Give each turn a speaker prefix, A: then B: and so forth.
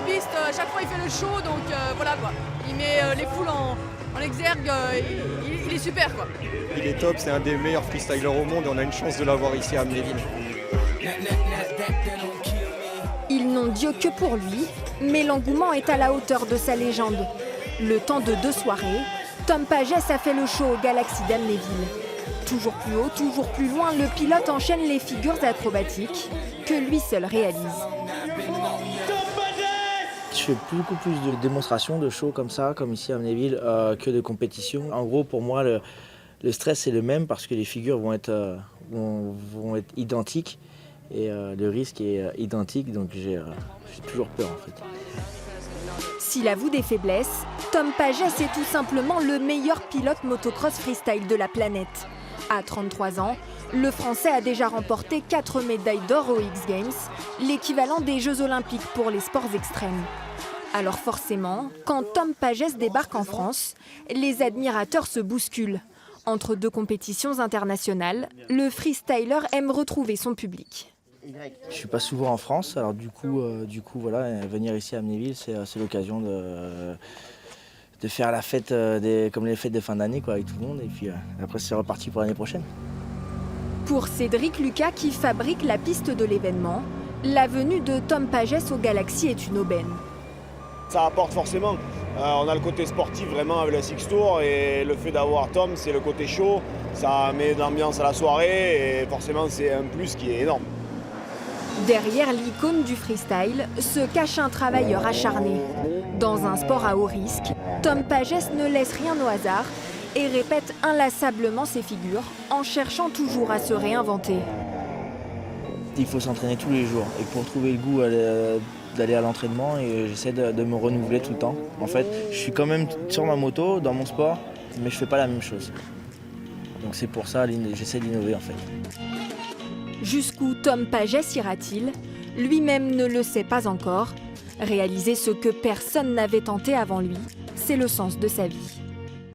A: piste, à chaque fois il fait le show, donc voilà quoi. Il met les foules en exergue, il est super quoi.
B: Il est top, c'est un des meilleurs freestylers au monde et on a une chance de l'avoir ici à Amnéville.
C: Ils n'ont Dieu que pour lui, mais l'engouement est à la hauteur de sa légende. Le temps de 2 soirées, Tom Pages a fait le show au Galaxy d'Amnéville. Toujours plus haut, toujours plus loin, le pilote enchaîne les figures acrobatiques que lui seul réalise.
D: Je fais beaucoup plus de démonstrations, de shows comme ça, comme ici à Amnéville, que de compétitions. En gros, pour moi, le stress est le même parce que les figures vont être identiques et le risque est identique, donc j'ai toujours peur en fait.
C: S'il avoue des faiblesses, Tom Pages est tout simplement le meilleur pilote motocross freestyle de la planète. À 33 ans, le Français a déjà remporté 4 médailles d'or aux X Games, l'équivalent des Jeux Olympiques pour les sports extrêmes. Alors forcément, quand Tom Pages débarque en France, les admirateurs se bousculent. Entre 2 compétitions internationales, le freestyler aime retrouver son public.
D: Je suis pas souvent en France, alors du coup voilà, venir ici à Amnéville, c'est l'occasion de faire la fête, comme les fêtes de fin d'année avec tout le monde, et puis après c'est reparti pour l'année prochaine.
C: Pour Cédric Lucas qui fabrique la piste de l'événement, la venue de Tom Pages au Galaxy est une aubaine.
E: Ça apporte forcément. On a le côté sportif vraiment avec le Six Tour et le fait d'avoir Tom, c'est le côté chaud, ça met de l'ambiance à la soirée et forcément c'est un plus qui est énorme.
C: Derrière l'icône du freestyle se cache un travailleur acharné. Dans un sport à haut risque, Tom Pages ne laisse rien au hasard et répète inlassablement ses figures en cherchant toujours à se réinventer.
D: Il faut s'entraîner tous les jours et pour trouver le goût d'aller à l'entraînement, et j'essaie de me renouveler tout le temps. En fait, je suis quand même sur ma moto, dans mon sport, mais je fais pas la même chose. Donc c'est pour ça que j'essaie d'innover en fait.
C: Jusqu'où Tom Pages ira-t-il? Lui-même ne le sait pas encore. Réaliser ce que personne n'avait tenté avant lui, c'est le sens de sa vie.